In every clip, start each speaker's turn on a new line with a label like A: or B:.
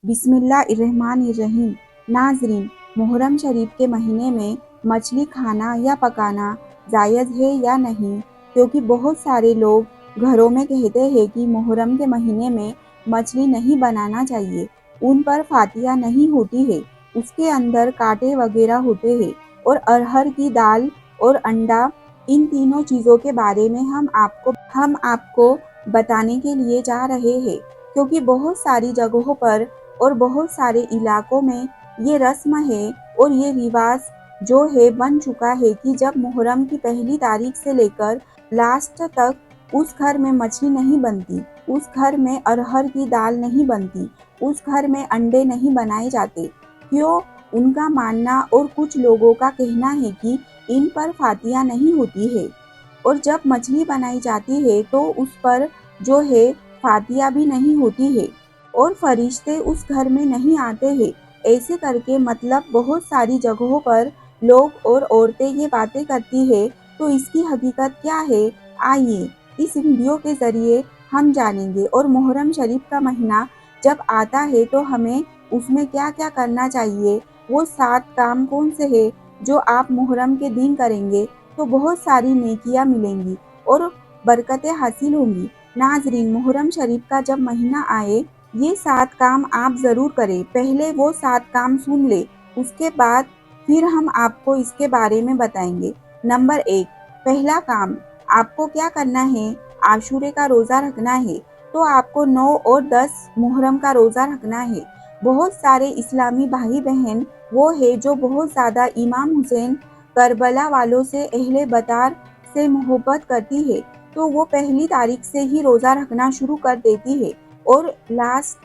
A: बिस्मिल्लाहिर्रहमानिर्रहीम। नाज़रीन, मुहर्रम शरीफ के महीने में मछली खाना या पकाना जायज़ है या नहीं? क्योंकि बहुत सारे लोग घरों में कहते हैं कि मुहर्रम के महीने में मछली नहीं बनाना चाहिए, उन पर फातिया नहीं होती है, उसके अंदर कांटे वगैरह होते हैं। और अरहर की दाल और अंडा, इन तीनों चीज़ों के बारे में हम आपको बताने के लिए जा रहे हैं, क्योंकि बहुत सारी जगहों पर और बहुत सारे इलाकों में ये रस्म है और ये रिवाज जो है बन चुका है कि जब मुहर्रम की पहली तारीख से लेकर लास्ट तक उस घर में मछली नहीं बनती, उस घर में अरहर की दाल नहीं बनती, उस घर में अंडे नहीं बनाए जाते। क्यों? उनका मानना और कुछ लोगों का कहना है कि इन पर फातिया नहीं होती है, और जब मछली बनाई जाती है तो उस पर जो है फातिया भी नहीं होती है, और फरिश्ते उस घर में नहीं आते हैं। ऐसे करके मतलब बहुत सारी जगहों पर लोग और औरतें ये बातें करती है। तो इसकी हकीकत क्या है, आइए इस वीडियो के ज़रिए हम जानेंगे। और मुहर्रम शरीफ का महीना जब आता है तो हमें उसमें क्या क्या करना चाहिए, वो 7 काम कौन से हैं जो आप मुहर्रम के दिन करेंगे तो बहुत सारी नेकियां मिलेंगी और बरकतें हासिल होंगी। नाजरीन, मुहर्रम शरीफ का जब महीना आए, ये 7 काम आप ज़रूर करें। पहले वो 7 काम सुन ले, उसके बाद फिर हम आपको इसके बारे में बताएंगे। नंबर 1, पहला काम आपको क्या करना है, आशूरे का रोज़ा रखना है। तो आपको 9 और 10 मुहर्रम का रोज़ा रखना है। बहुत सारे इस्लामी भाई बहन वो है जो बहुत ज़्यादा इमाम हुसैन करबला वालों से अहले बतर से मोहब्बत करती है, तो वो पहली तारीख से ही रोज़ा रखना शुरू कर देती है और लास्ट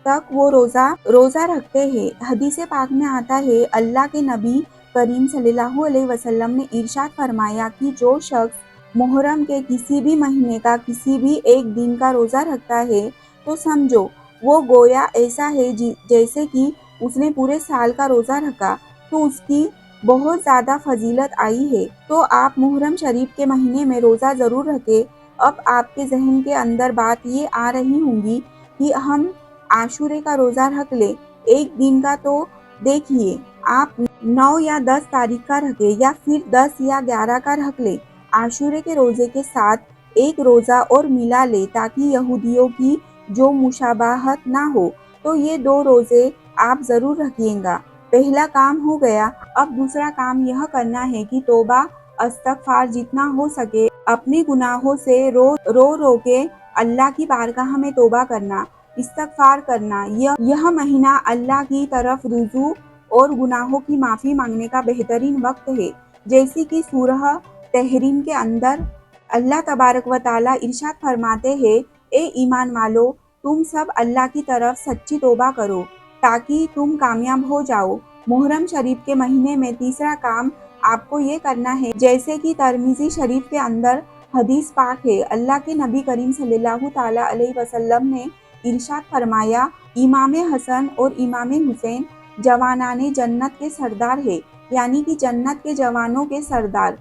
A: तक वो रोज़ा रखते हैं। हदीस पाक में आता है, अल्लाह के नबी करीम सल्लल्लाहु अलैहि वसल्लम ने इरशाद फरमाया कि जो शख्स मुहर्रम के किसी भी महीने का किसी भी एक दिन का रोज़ा रखता है तो समझो वो गोया ऐसा है जैसे कि उसने पूरे साल का रोज़ा रखा। तो उसकी बहुत ज़्यादा फजीलत आई है। तो आप मुहर्रम शरीफ के महीने में रोज़ा ज़रूर रखें। अब आपके जहन के अंदर बात ये आ रही होंगी कि हम आशूरे का रोज़ा रख ले, एक दिन का। तो देखिए, आप 9 या 10 तारीख का रखें या फिर 10 या 11 का रख ले। आशूरे के रोज़े के साथ एक रोज़ा और मिला ले ताकि यहूदियों की जो मुशाबाहत ना हो। तो ये 2 रोज़े आप ज़रूर रखिएगा। पहला काम हो गया। अब दूसरा काम यह करना है कि तौबा इस्तगफार जितना हो सके अपने गुनाहों से रो के अल्लाह की बारगाह में तौबा करना, इस्तगफार करना। यह महीना अल्लाह की तरफ रुजू और गुनाहों की माफ़ी मांगने का बेहतरीन वक्त है। जैसे कि सूरह तहरीम के अंदर अल्लाह तबारक व ताला इरशाद फरमाते हैं, ए ईमान वालो, तुम सब अल्लाह की तरफ सच्ची तौबा करो ताकि तुम कामयाब हो जाओ। मुहर्रम शरीफ के महीने में तीसरा काम आपको ये करना है, जैसे कि तिरमिज़ी शरीफ के अंदर हदीस पाक है, अल्लाह के नबी करीम सल्लल्लाहु ताला अलैहि वसल्लम ने इरशाद फरमाया, इमाम हसन और इमाम हुसैन जवानाने जन्नत के सरदार है, यानी कि जन्नत के जवानों के सरदार।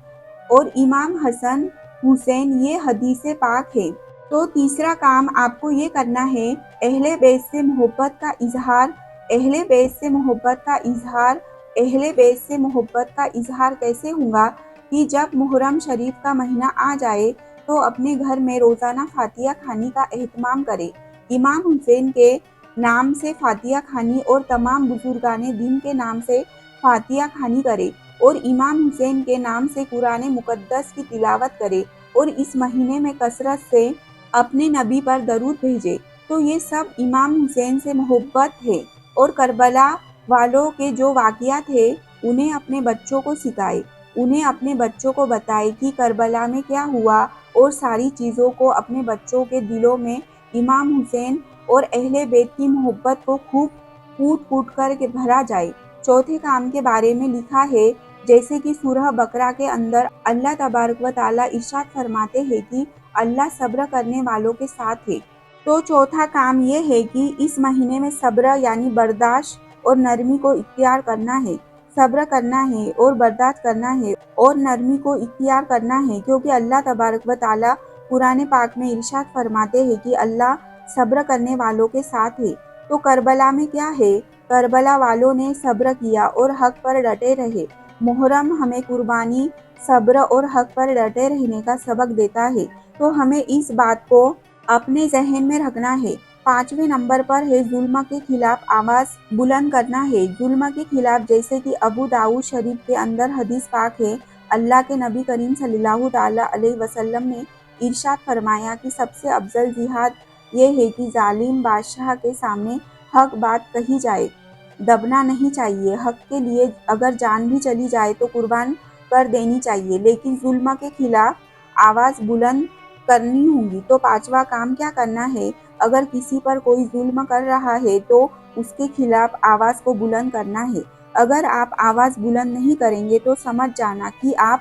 A: और इमाम हसन हुसैन, ये हदीस पाक है। तो तीसरा काम आपको ये करना है, अहले बैत से मोहब्बत का इजहार। अहले बैत से मोहब्बत का इजहार अहले बैत से मोहब्बत का इजहार कैसे होगा कि जब मुहर्रम शरीफ का महीना आ जाए तो अपने घर में रोज़ाना फातिया खानी का एहतमाम करें। इमाम हुसैन के नाम से फातिया खानी और तमाम बुजुर्गाने दिन के नाम से फातिया खानी करे और इमाम हुसैन के नाम से कुरान मुकद्दस की तिलावत करे और इस महीने में कसरत से अपने नबी पर दरूद भेजे। तो ये सब इमाम हुसैन से मोहब्बत है। और करबला वालों के जो वाक़ियात थे उन्हें अपने बच्चों को सिखाए, उन्हें अपने बच्चों को बताए कि करबला में क्या हुआ, और सारी चीज़ों को अपने बच्चों के दिलों में इमाम हुसैन और अहले बैत की मोहब्बत को खूब कूट कूट कर के भरा जाए। चौथे काम के बारे में लिखा है, जैसे कि सूरह बकरा के अंदर अल्लाह तबारक व ताला इरशाद फरमाते हैं कि अल्लाह सब्र करने वालों के साथ है। तो चौथा काम ये है कि इस महीने में सब्र यानी बर्दाश्त और नरमी को इख्तियार करना है। सब्र करना है और बर्दाश्त करना है और नरमी को इख्तियार करना है, क्योंकि अल्लाह तबारक व ताला कुरान पाक में इरशाद फरमाते हैं कि अल्लाह सब्र करने वालों के साथ है। تو کربلا میں کیا ہے؟ کربلا والوں نے صبر کیا اور حق پر ڈٹے رہے۔ محرم ہمیں قربانی، صبر اور حق پر ڈٹے رہنے کا سبق دیتا ہے، تو ہمیں اس بات کو اپنے ذہن میں رکھنا ہے۔ 5ویں نمبر پر ہے ظلم کے خلاف آواز بلند کرنا ہے۔ ظلم کے خلاف، جیسے کہ ابو داؤد شریف کے اندر حدیث پاک ہے، اللہ کے نبی کریم صلی اللہ تعالیٰ علیہ وسلم نے ارشاد فرمایا کہ سب سے افضل جہاد یہ ہے کہ ظالم بادشاہ کے سامنے حق بات کہی جائے، دبنا نہیں چاہیے۔ حق کے لیے اگر جان بھی چلی جائے تو قربان کر دینی چاہیے، لیکن ظلم کے خلاف آواز بلند کرنی ہوگی۔ تو 5واں کام کیا کرنا ہے؟ اگر کسی پر کوئی ظلم کر رہا ہے تو اس کے خلاف آواز کو بلند کرنا ہے۔ اگر آپ آواز بلند نہیں کریں گے تو سمجھ جانا کہ آپ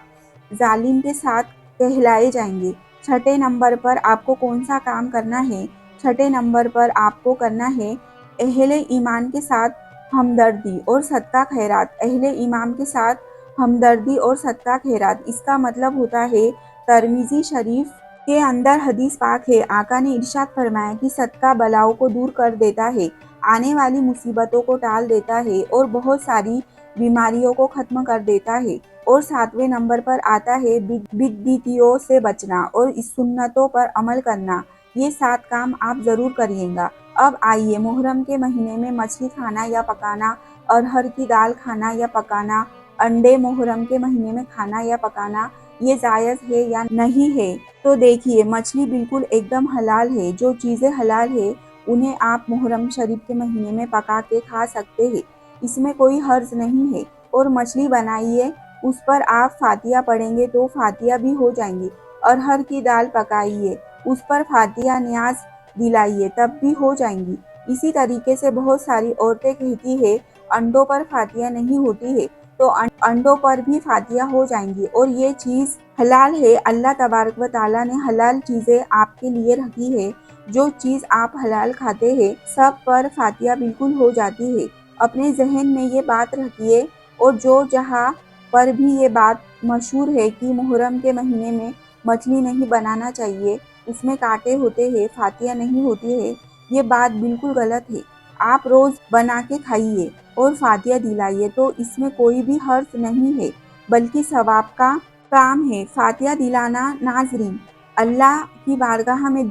A: ظالم کے ساتھ کہلائے جائیں گے۔ 6 نمبر پر آپ کو کون سا کام کرنا ہے؟ 6 نمبر پر آپ کو کرنا ہے اہل ایمان کے ساتھ ہمدردی اور صدقہ خیرات۔ اہل ایمان کے ساتھ ہمدردی اور صدقہ خیرات، اس کا مطلب ہوتا ہے، ترمذی شریف کے اندر حدیث پاک ہے، آقا نے ارشاد فرمایا کہ صدقہ بلاؤں کو دور کر دیتا ہے، آنے والی مصیبتوں کو ٹال دیتا ہے اور بہت ساری بیماریوں کو ختم کر دیتا ہے۔ اور 7ویں نمبر پر آتا ہے بدعتیوں سے بچنا اور سنتوں پر عمل کرنا۔ یہ 7 کام آپ ضرور کریے گا۔ اب آئیے، محرم کے مہینے میں مچھلی کھانا یا پکانا، ارہر کی دال کھانا یا پکانا، انڈے محرم کے مہینے میں کھانا یا پکانا، یہ جائز ہے یا نہیں ہے؟ تو دیکھیے، مچھلی بالکل ایک دم حلال ہے۔ جو چیزیں حلال ہے انہیں آپ محرم شریف کے مہینے میں پکا کے کھا سکتے ہیں، اس میں کوئی حرج نہیں ہے۔ اور مچھلی بنائیے، اس پر آپ فاتحہ پڑھیں گے تو فاتحہ بھی ہو جائیں گی۔ ارہر کی دال پکائیے، اس پر فاتحہ نیاز دلائیے، تب بھی ہو جائیں گی۔ اسی طریقے سے بہت ساری عورتیں کہتی ہیں انڈوں پر فاتحہ نہیں ہوتی ہے، تو انڈوں پر بھی فاتحہ ہو جائیں گی، اور یہ چیز حلال ہے۔ اللہ تبارک و تعالیٰ نے حلال چیزیں آپ کے لیے رکھی ہے۔ جو چیز آپ حلال کھاتے ہیں سب پر فاتحہ بالکل ہو جاتی ہے۔ اپنے ذہن میں یہ بات رکھیے، اور جو جہاں پر بھی یہ بات مشہور ہے کہ محرم کے مہینے میں مچھلی نہیں بنانا چاہیے، اس میں کانٹے ہوتے ہیں، فاتحہ نہیں ہوتی ہے، یہ بات بالکل غلط ہے۔ آپ روز بنا کے کھائیے اور فاتحہ دلائیے، تو اس میں کوئی بھی حرج نہیں ہے، بلکہ ثواب کا کام ہے۔ فاتحہ دلانا، ناظرین، اللہ کی بارگاہ میں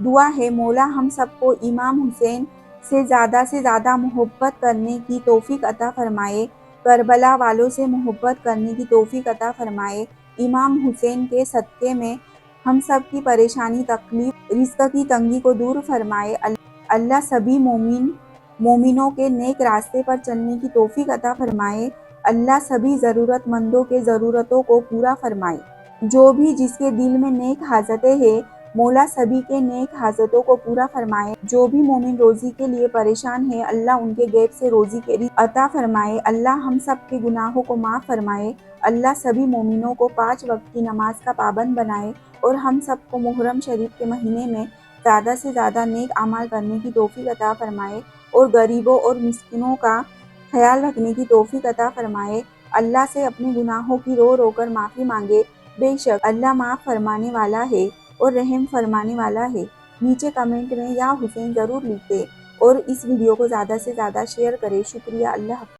A: دعا ہے مولا ہم سب کو امام حسین سے زیادہ محبت کرنے کی توفیق عطا فرمائے، کربلا والوں سے محبت کرنے کی توفیق عطا فرمائے۔ امام حسین کے صدقے میں ہم سب کی پریشانی، تکلیف، رزق کی تنگی کو دور فرمائے۔ اللہ سبھی مومنوں کے نیک راستے پر چلنے کی توفیق عطا فرمائے۔ اللہ سبھی ضرورت مندوں کے ضرورتوں کو پورا فرمائے۔ جو بھی جس کے دل میں نیک حاجتیں ہیں، مولا سبھی کے نیک حاجتوں کو پورا فرمائے۔ جو بھی مومن روزی کے لیے پریشان ہے، اللہ ان کے غیب سے روزی کے رزق عطا فرمائے۔ اللہ ہم سب کے گناہوں کو معاف فرمائے۔ اللہ سبھی مومنوں کو 5 وقت کی نماز کا پابند بنائے، اور ہم سب کو محرم شریف کے مہینے میں زیادہ سے زیادہ نیک اعمال کرنے کی توفیق عطا فرمائے، اور غریبوں اور مسکینوں کا خیال رکھنے کی توفیق عطا فرمائے۔ اللہ سے اپنے گناہوں کی رو رو کر معافی مانگے، بے شک اللہ معاف فرمانے والا ہے اور رحم فرمانے والا ہے۔ نیچے کمنٹ میں یا حسین ضرور لکھیں، اور اس ویڈیو کو زیادہ سے زیادہ شیئر کریں۔ شکریہ، اللہ حافظ۔